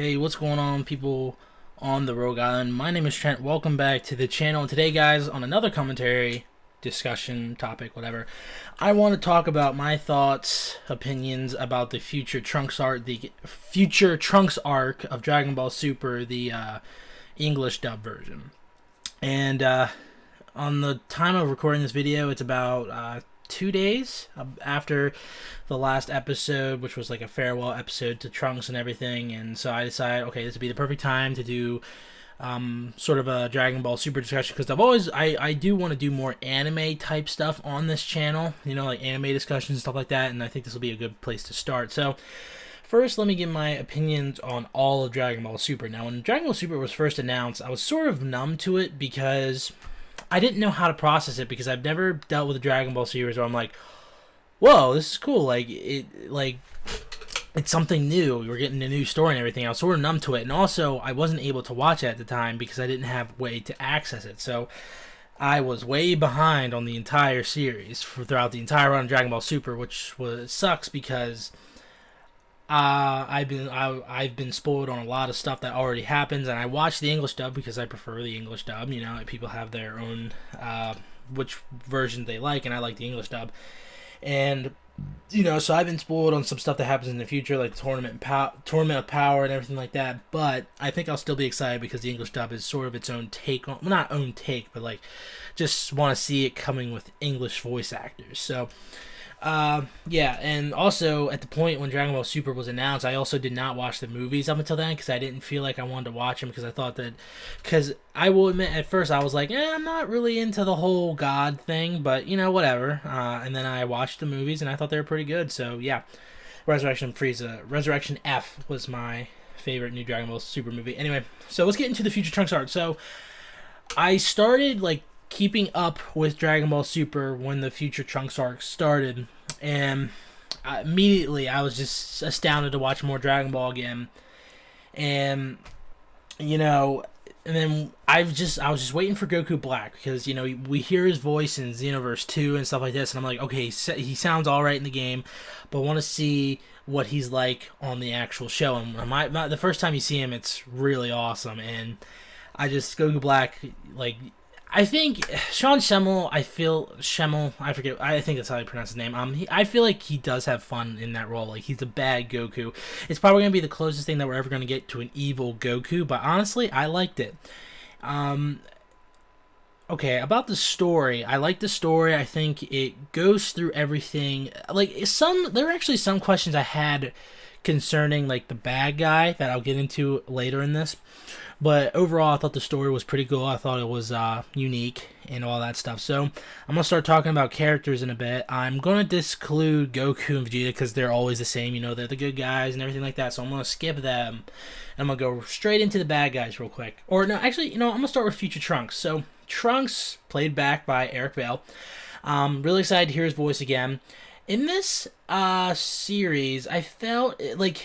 Hey, what's going on, people on the Rogue Island? My name is Trent. Welcome back to the channel. And today, guys, on another commentary, discussion, topic, whatever, I want to talk about my thoughts, opinions about the future Trunks arc of Dragon Ball Super, the English dub version. And on the time of recording this video, it's about 2 days after the last episode, which was like a farewell episode to Trunks and everything. And so I decided, okay, this would be the perfect time to do sort of a Dragon Ball Super discussion, because I do want to do more anime type stuff on this channel, you know, like anime discussions and stuff like that, and I think this will be a good place to start. So first, let me give my opinions on all of Dragon Ball Super. Now, when Dragon Ball Super was first announced, I was sort of numb to it because I didn't know how to process it, because I've never dealt with a Dragon Ball series where I'm like, whoa, this is cool. It's something new. We're getting a new story and everything. I was sort of numb to it. And also, I wasn't able to watch it at the time because I didn't have a way to access it. So I was way behind on the entire series throughout the entire run of Dragon Ball Super, which sucks because I've been spoiled on a lot of stuff that already happens, and I watched the English dub because I prefer the English dub. You know, people have their own which version they like, and I like the English dub. And you know, so I've been spoiled on some stuff that happens in the future, like the tournament of power and everything like that. But I think I'll still be excited because the English dub is sort of its own take on, well, not own take, but like just want to see it coming with English voice actors. So yeah, and also at the point when Dragon Ball Super was announced, I also did not watch the movies up until then because I didn't feel like I wanted to watch them, because I thought that, because I will admit at first I was like, I'm not really into the whole God thing, but you know, whatever. And then I watched the movies and I thought they were pretty good. So yeah, Resurrection F was my favorite new Dragon Ball Super movie. Anyway, so let's get into the Future Trunks arc. So I started like keeping up with Dragon Ball Super when the Future Trunks arc started, and immediately I was just astounded to watch more Dragon Ball again. And you know, and then I was just waiting for Goku Black, because you know, we hear his voice in Xenoverse 2 and stuff like this, and I'm like, okay, he sounds all right in the game, but I want to see what he's like on the actual show. And the first time you see him, it's really awesome. And Goku Black, like, I think Sean Schemmel, I forget, I think that's how you pronounce his name. I feel like he does have fun in that role. Like, he's a bad Goku. It's probably going to be the closest thing that we're ever going to get to an evil Goku, but honestly, I liked it. Okay, about the story, I like the story. I think it goes through everything. Like, there are actually some questions I had concerning, like, the bad guy that I'll get into later in this. But overall, I thought the story was pretty cool. I thought it was unique and all that stuff. So I'm going to start talking about characters in a bit. I'm going to disclude Goku and Vegeta because they're always the same. You know, they're the good guys and everything like that. So I'm going to skip them. And I'm going to go straight into the bad guys real quick. Or no, actually, you know, I'm going to start with Future Trunks. So Trunks, played back by Eric Vale. Really excited to hear his voice again. In this series, I felt like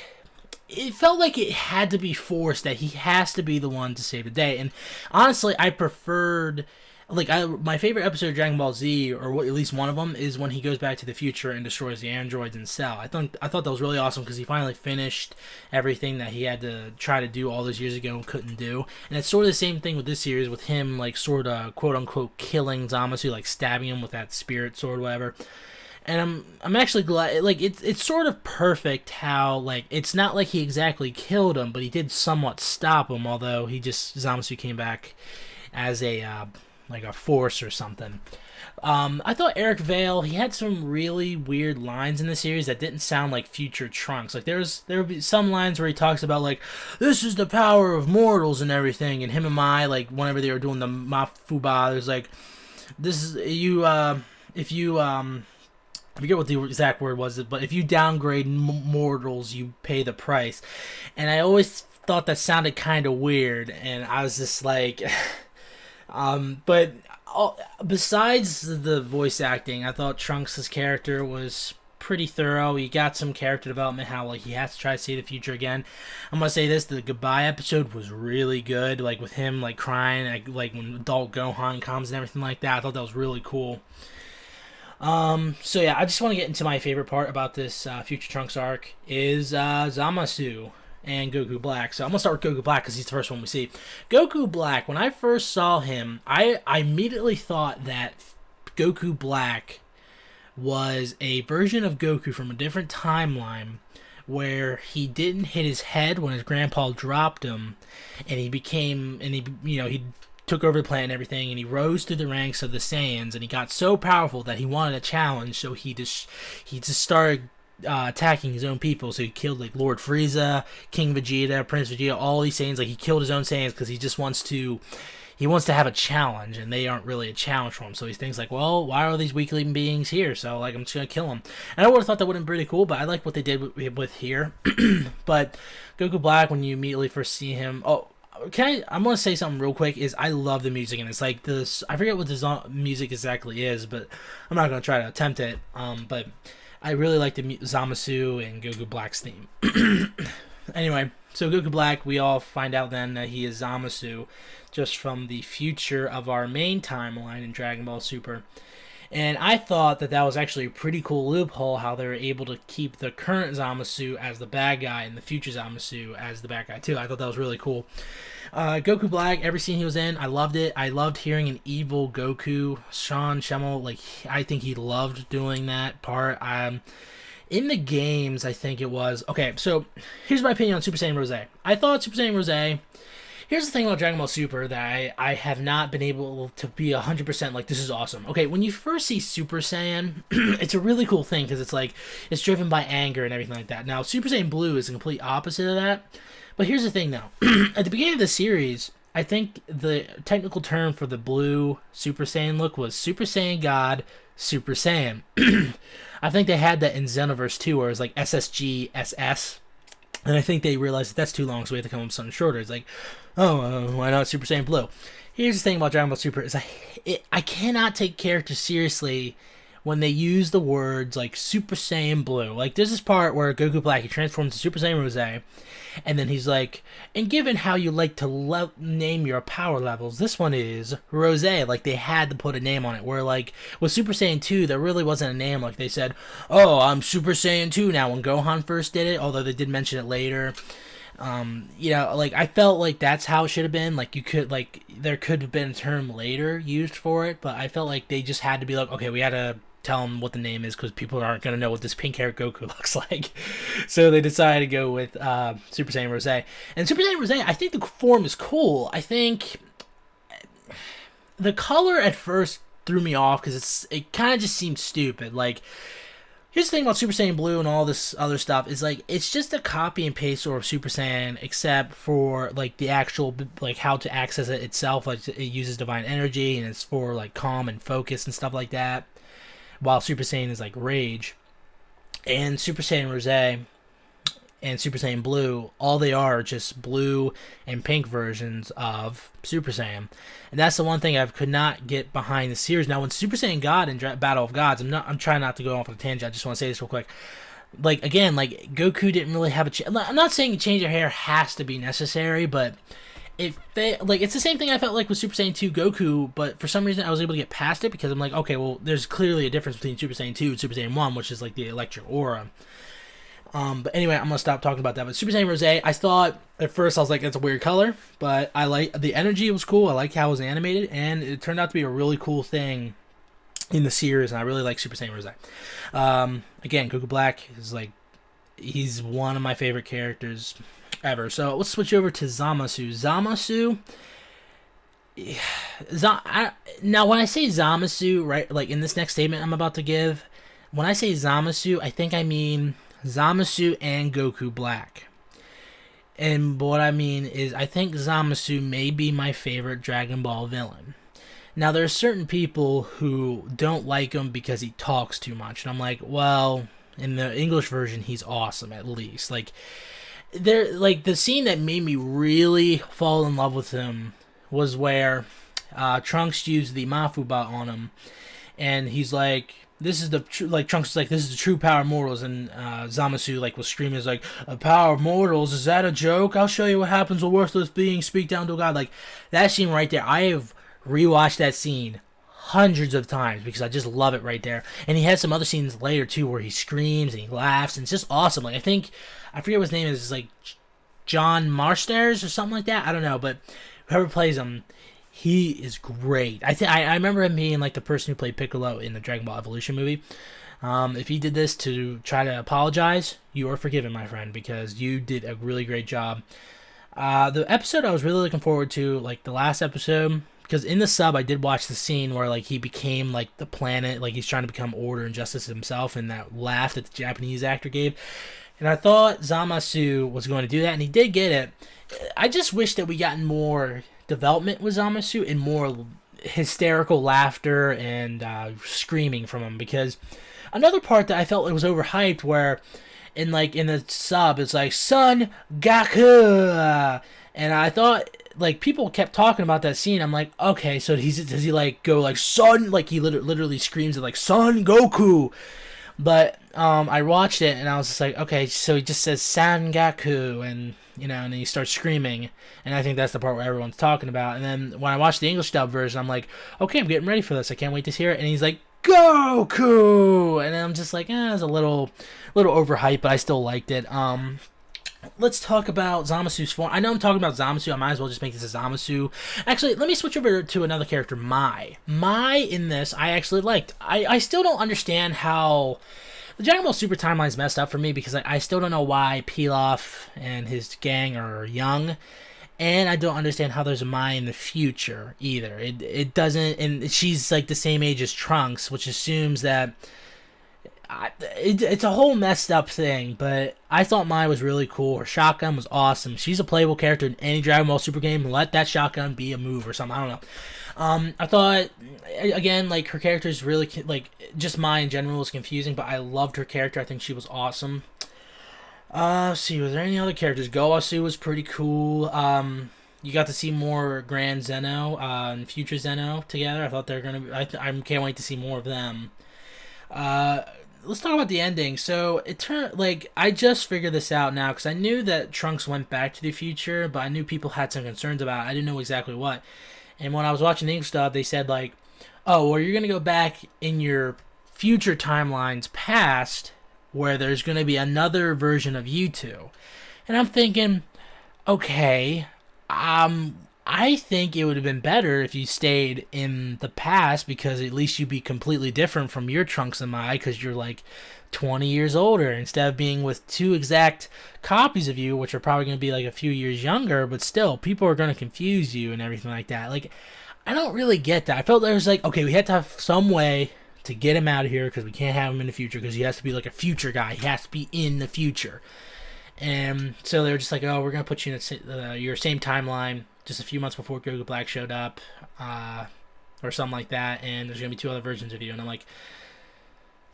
it had to be forced that he has to be the one to save the day. And honestly, I preferred, my favorite episode of Dragon Ball Z, or at least one of them, is when he goes back to the future and destroys the androids in Cell. I thought that was really awesome because he finally finished everything that he had to try to do all those years ago and couldn't do. And it's sort of the same thing with this series, with him, like, sort of quote unquote killing Zamasu, like stabbing him with that spirit sword, whatever. And I'm actually glad, like, it's sort of perfect how, like, it's not like he exactly killed him, but he did somewhat stop him, although Zamasu came back as a force or something. I thought Eric Vale, he had some really weird lines in the series that didn't sound like Future Trunks. Like, there would be some lines where he talks about, like, this is the power of mortals and everything, and him and Mai, like, whenever they were doing the Mafuba, there's like, this is, I forget what the exact word was, but if you downgrade mortals, you pay the price. And I always thought that sounded kind of weird, and I was just like, but besides the voice acting, I thought Trunks' character was pretty thorough. He got some character development, how, like, he has to try to see the future again. I'm gonna say this: the goodbye episode was really good, like, with him, like, crying, like when adult Gohan comes and everything like that. I thought that was really cool. So yeah, I just want to get into my favorite part about this Future Trunks arc is Zamasu. and Goku Black. So I'm gonna start with Goku Black because he's the first one we see. Goku Black. When I first saw him, I immediately thought that Goku Black was a version of Goku from a different timeline where he didn't hit his head when his grandpa dropped him, and he took over the planet and everything, and he rose through the ranks of the Saiyans, and he got so powerful that he wanted a challenge, so he just started attacking his own people. So he killed like Lord Frieza, King Vegeta, Prince Vegeta, all these Saiyans. Like he killed his own Saiyans because he just wants to have a challenge, and they aren't really a challenge for him. So he thinks like, well, why are these weakling beings here? So like, I'm just gonna kill them. And I would have thought that would have been pretty cool, but I like what they did with here. But Goku Black, when you immediately first see him, I'm gonna say something real quick. Is I love the music, and it's like this. I forget what the music exactly is, but I'm not gonna try to attempt it. But I really like the Zamasu and Goku Black's theme. Anyway, so Goku Black, we all find out then that he is Zamasu, just from the future of our main timeline in Dragon Ball Super. And I thought that was actually a pretty cool loophole, how they were able to keep the current Zamasu as the bad guy and the future Zamasu as the bad guy too. I thought that was really cool. Goku Black, every scene he was in, I loved it. I loved hearing an evil Goku. Sean Schemmel, like, I think he loved doing that part. In the games, I think it was... Okay, so here's my opinion on Super Saiyan Rose. I thought Super Saiyan Rose... Here's the thing about Dragon Ball Super that I have not been able to be 100% like, this is awesome. Okay, when you first see Super Saiyan, it's a really cool thing because it's like, it's driven by anger and everything like that. Now, Super Saiyan Blue is the complete opposite of that. But here's the thing, though. At the beginning of the series, I think the technical term for the blue Super Saiyan look was Super Saiyan God, Super Saiyan. I think they had that in Xenoverse 2, where it was like SSG, SS. And I think they realized that's too long, so we have to come up with something shorter. It's like, why not Super Saiyan Blue? Here's the thing about Dragon Ball Super, is I cannot take characters seriously when they use the words like Super Saiyan Blue. Like, there's this part where Goku Black, he transforms to Super Saiyan Rose, and then he's like, and given how you like to name your power levels, this one is Rose. Like, they had to put a name on it, where like, with Super Saiyan 2, there really wasn't a name. Like, they said, oh, I'm Super Saiyan 2 now, when Gohan first did it, although they did mention it later. Like, I felt like that's how it should have been. Like, there could have been a term later used for it, but I felt like they just had to be like, okay, we had to tell them what the name is because people aren't going to know what this pink-haired Goku looks like. So they decided to go with Super Saiyan Rose. And Super Saiyan Rose, I think the form is cool. I think the color at first threw me off because it kind of just seemed stupid. Like, here's the thing about Super Saiyan Blue and all this other stuff is like, it's just a copy and paste sort of Super Saiyan, except for like the actual, like, how to access it itself. Like, it uses divine energy and it's for like calm and focus and stuff like that, while Super Saiyan is like rage. And Super Saiyan Rose and Super Saiyan Blue, all they are just blue and pink versions of Super Saiyan. And that's the one thing I could not get behind the series. Now, when Super Saiyan God in Battle of Gods, I'm trying not to go off on a tangent, I just want to say this real quick. Like, again, like, Goku didn't really have I'm not saying a change of hair has to be necessary, but it's the same thing I felt like with Super Saiyan 2 Goku, but for some reason I was able to get past it because I'm like, okay, well, there's clearly a difference between Super Saiyan 2 and Super Saiyan 1, which is like the electric aura. But anyway, I'm gonna stop talking about that. But Super Saiyan Rose, I thought at first I was like, it's a weird color, but I like the energy. It was cool. I like how it was animated, and it turned out to be a really cool thing in the series. And I really like Super Saiyan Rose. Again, Goku Black is like, he's one of my favorite characters ever. So let's switch over to Zamasu. Now, when I say Zamasu, right, like in this next statement I'm about to give, when I say Zamasu, I think I mean Zamasu and Goku Black. And what I mean is, I think Zamasu may be my favorite Dragon Ball villain. Now, there are certain people who don't like him because he talks too much. And I'm like, well, in the English version, he's awesome, at least. Like, the scene that made me really fall in love with him was where Trunks used the Mafuba on him. And he's like, this is the Trunks is like, this is the true power of mortals, and Zamasu like was screaming, is like, a power of mortals, is that a joke? I'll show you what happens when worthless beings speak down to a god. Like, that scene right there, I have rewatched that scene hundreds of times because I just love it right there. And he has some other scenes later too where he screams and he laughs, and it's just awesome. Like, I forget what his name is, it's like John Marsters or something like that. I don't know, but whoever plays him, he is great. I remember him being like the person who played Piccolo in the Dragon Ball Evolution movie. If he did this to try to apologize, you are forgiven, my friend, because you did a really great job. The episode I was really looking forward to, like the last episode, because in the sub I did watch the scene where like he became like the planet, like he's trying to become order and justice himself, and that laugh that the Japanese actor gave. And I thought Zamasu was going to do that, and he did get it. I just wish that we gotten more development with Zamasu and more hysterical laughter and screaming from him, because another part that I felt it was overhyped, where in the sub it's like Son Gaku, and I thought like people kept talking about that scene. I'm like, okay, so does he like go like Son, like he literally screams it like Son Goku, but I watched it and I was just like, okay, so he just says Sangaku, and and then he starts screaming, and I think that's the part where everyone's talking about. And then when I watched the English dub version, I'm like, okay, I'm getting ready for this. I can't wait to hear it. And he's like, Goku, and I'm just like, it's a little overhyped, but I still liked it. Let's talk about Zamasu's form. I know I'm talking about Zamasu. I might as well just make this a Zamasu. Actually, let me switch over to another character, Mai. Mai in this, I actually liked. I still don't understand how the Dragon Ball Super timeline is messed up for me, because I still don't know why Pilaf and his gang are young. And I don't understand how there's a Mai in the future either. It doesn't, and she's like the same age as Trunks, which assumes that it's a whole messed up thing. But I thought Mai was really cool. Her shotgun was awesome. She's a playable character in any Dragon Ball Super game. Let that shotgun be a move or something. I don't know. I thought, again, like her character is really like just Mai in general was confusing, but I loved her character. I think she was awesome. Let's see, was there any other characters? Gowasu was pretty cool. You got to see more Grand Zeno and Future Zeno together. I thought they're gonna be, I can't wait to see more of them. Let's talk about the ending. So it turned like I just figured this out now, because I knew that Trunks went back to the future, but I knew people had some concerns about it. I didn't know exactly what. And when I was watching the English dub, they said like, "Oh, well, you're gonna go back in your future timelines past, where there's going to be another version of you two." And I'm thinking, okay, I think it would have been better if you stayed in the past, because at least you'd be completely different from your Trunks and Mai, because you're like 20 years older, instead of being with two exact copies of you, which are probably going to be like a few years younger, but still, people are going to confuse you and everything like that. Like, I don't really get that. I felt there was like, okay, we had to have some way to get him out of here, because we can't have him in the future, because he has to be like a future guy. He has to be in the future. And so they were just like, oh, we're going to put you in your same timeline just a few months before Goku Black showed up, or something like that, and there's going to be two other versions of you. And I'm like,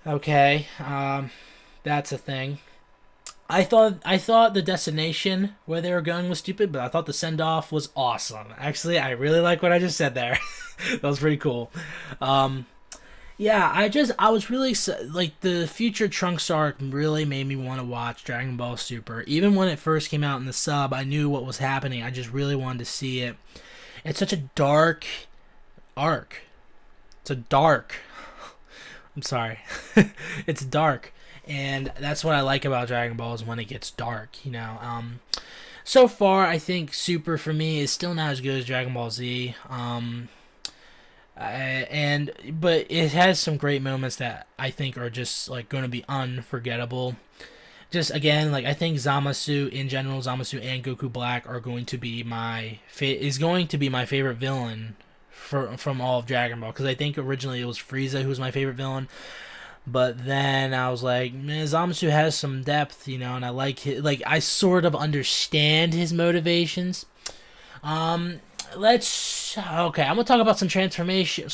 okay, that's a thing. I thought the destination where they were going was stupid, but I thought the send-off was awesome. Actually, I really like what I just said there. That was pretty cool. Yeah, I was really, like, the future Trunks arc really made me want to watch Dragon Ball Super. Even when it first came out in the sub, I knew what was happening. I just really wanted to see it. It's such a dark arc. It's a dark. I'm sorry. It's dark. And that's what I like about Dragon Ball, is when it gets dark, So far, I think Super, for me, is still not as good as Dragon Ball Z. But it has some great moments that I think are just like going to be unforgettable. Just again, like I think Zamasu in general, Zamasu and Goku Black are going to be my favorite villain from all of Dragon Ball, because I think originally it was Frieza who was my favorite villain, but then I was like, man, Zamasu has some depth, and I like I sort of understand his motivations. Okay, I'm gonna talk about some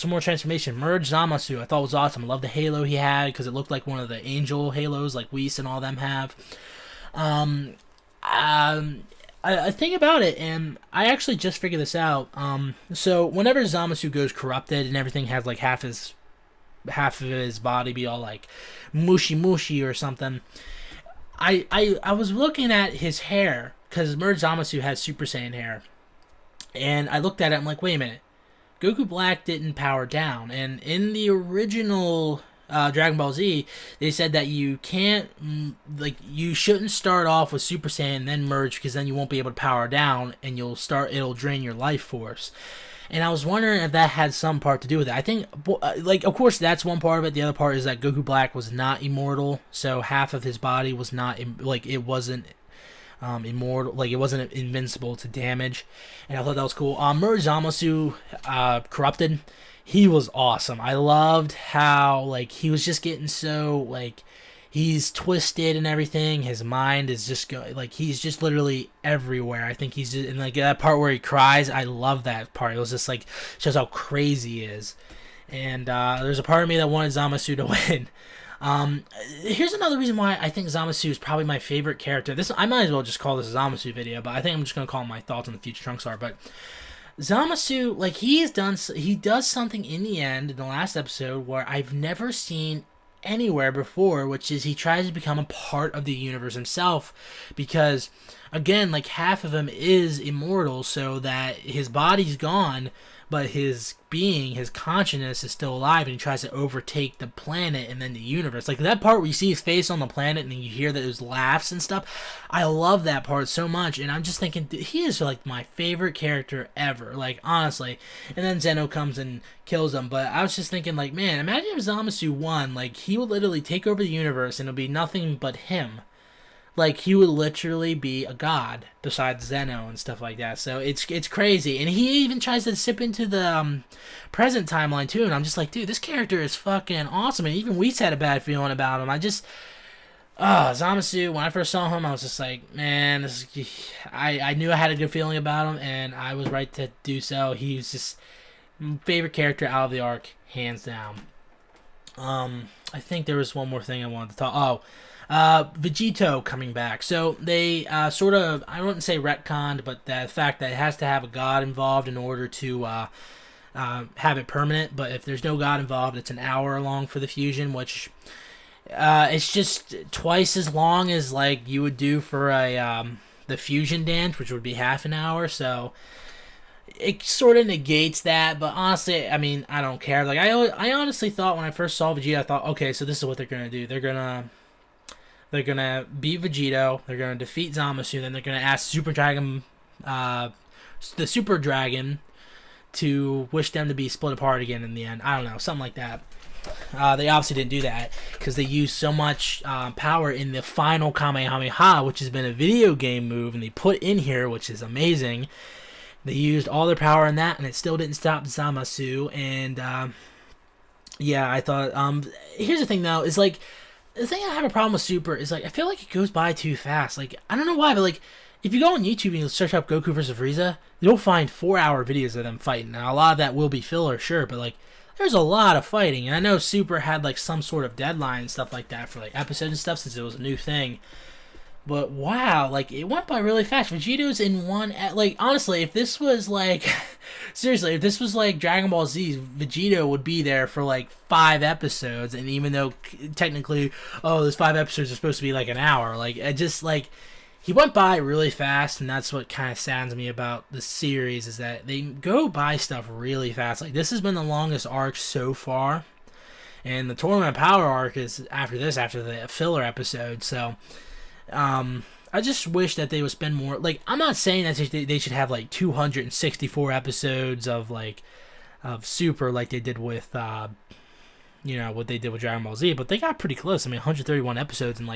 more transformation. Merge Zamasu, I thought was awesome. I love the halo he had, because it looked like one of the angel halos, like Whis and all them have. I think about it, and I actually just figured this out. So whenever Zamasu goes corrupted and everything has like half of his body be all like mushy or something, I was looking at his hair, because Merge Zamasu has Super Saiyan hair. And I looked at it, I'm like, wait a minute. Goku Black didn't power down. And in the original Dragon Ball Z, they said that you can't, you shouldn't start off with Super Saiyan and then merge, because then you won't be able to power down and it'll drain your life force. And I was wondering if that had some part to do with it. I think, of course, that's one part of it. The other part is that Goku Black was not immortal, so half of his body was not, it wasn't immortal, it wasn't invincible to damage. And I thought that was cool. Merge Zamasu, corrupted, he was awesome. I loved how, he was just getting so, he's twisted and everything. His mind is just he's just literally everywhere. I think he's just, and that part where he cries, I love that part. It was just shows how crazy he is. And there's a part of me that wanted Zamasu to win. Here's another reason why I think Zamasu is probably my favorite character. I might as well just call this a Zamasu video, but I think I'm just gonna call my thoughts on the future Trunks are. But Zamasu, he does something in the end in the last episode where I've never seen anywhere before, which is he tries to become a part of the universe himself, because again, half of him is immortal, so that his body's gone, but his consciousness is still alive, and he tries to overtake the planet and then the universe. That part where you see his face on the planet and you hear that his laughs and stuff, I love that part so much. And I'm just thinking, he is my favorite character ever, honestly. And then Zeno comes and kills him, but I was just thinking, man, imagine if Zamasu won. He would literally take over the universe and it'll be nothing but him. He would literally be a god besides Zeno and stuff like that. So it's crazy. And he even tries to sip into the present timeline too. And I'm just dude, this character is fucking awesome. And even Whis had a bad feeling about him. Zamasu, when I first saw him, I was just man, I knew I had a good feeling about him, and I was right to do so. He was just my favorite character out of the arc, hands down. I think there was one more thing I wanted to talk. Vegito coming back. So they sort of, I wouldn't say retconned, but the fact that it has to have a god involved in order to have it permanent. But if there's no god involved, it's an hour long for the fusion, which it's just twice as long as you would do for the fusion dance, which would be half an hour. So it sort of negates that, but honestly, I mean, I don't care. I honestly thought when I first saw Vegeta, I thought, okay, so this is what they're gonna do. They're gonna beat Vegito. They're gonna defeat Zamasu. Then they're gonna ask the Super Dragon, to wish them to be split apart again in the end. I don't know, something like that. They obviously didn't do that because they used so much power in the final Kamehameha, which has been a video game move, and they put in here, which is amazing. They used all their power in that, and it still didn't stop Zamasu. And yeah, I thought. Here's the thing, though, is the thing I have a problem with Super is I feel it goes by too fast. I don't know why, but if you go on YouTube and you search up Goku vs Frieza, you'll find 4-hour videos of them fighting. Now a lot of that will be filler, sure, but there's a lot of fighting. And I know Super had some sort of deadline and stuff like that for episodes and stuff, since it was a new thing. But wow, it went by really fast. Vegeto's in one. Honestly, if this was seriously, if this was Dragon Ball Z, Vegito would be there for 5 episodes. And even though technically, those 5 episodes are supposed to be an hour, it just he went by really fast, and that's what kind of saddens me about the series, is that they go by stuff really fast. This has been the longest arc so far, and the Tournament of Power arc is after the filler episode. So I just wish that they would spend more. I'm not saying that they should have 264 episodes of Super like they did with what they did with Dragon Ball Z, but they got pretty close. I mean, 131 episodes, and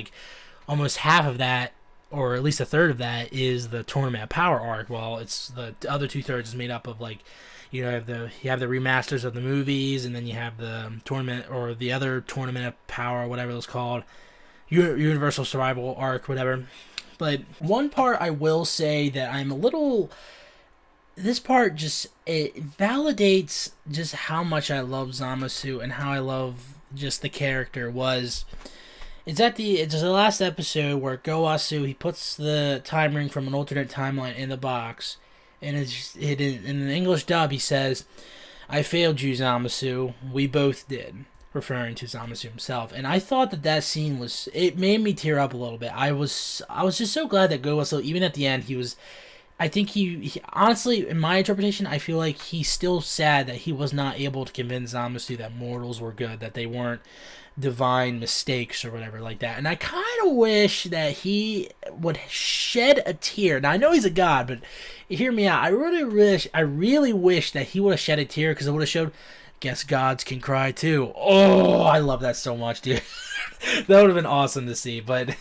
almost half of that, or at least a third of that, is the Tournament of Power arc. Well, it's the other 2/3 is made up of you have the remasters of the movies, and then you have the tournament, or the other Tournament of Power, whatever it was called, Universal Survival arc, whatever. But one part I will say that I'm a little. This part it validates just how much I love Zamasu and how I love just the character was. It's the last episode where Gowasu, he puts the time ring from an alternate timeline in the box, and in the English dub he says, "I failed you, Zamasu. We both did," referring to Zamasu himself. And I thought that scene it made me tear up a little bit. I was just so glad that Gowasu, even at the end, he was I think he honestly, in my interpretation, I feel like he's still sad that he was not able to convince Zamasu that mortals were good, that they weren't divine mistakes or whatever like that. And I kind of wish that he would shed a tear. Now I know he's a god, but hear me out. I really wish that he would have shed a tear because it would have showed. Guess gods can cry too. Oh, I love that so much, dude. That would have been awesome to see, but.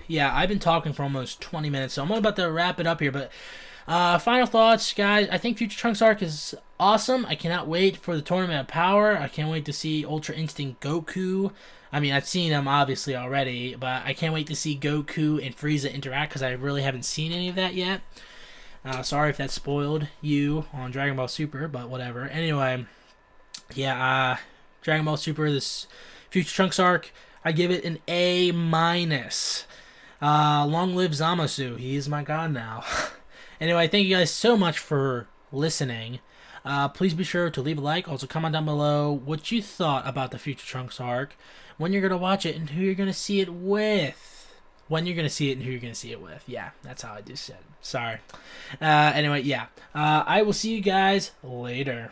Yeah, I've been talking for almost 20 minutes, so I'm about to wrap it up here. But final thoughts, guys. I think Future Trunks arc is awesome. I cannot wait for the Tournament of Power. I can't wait to see Ultra Instinct Goku. I mean, I've seen him obviously already, but I can't wait to see Goku and Frieza interact because I really haven't seen any of that yet. Sorry if that spoiled you on Dragon Ball Super, but whatever. Anyway, yeah, Dragon Ball Super, this Future Trunks arc, I give it an A minus. Long live Zamasu. He is my god now. Anyway, thank you guys so much for listening. Please be sure to leave a like. Also, comment down below what you thought about the Future Trunks arc, when you're going to watch it, and who you're going to see it with. When you're going to see it and who you're going to see it with. Yeah, that's how I just said. Sorry. Anyway, yeah. I will see you guys later.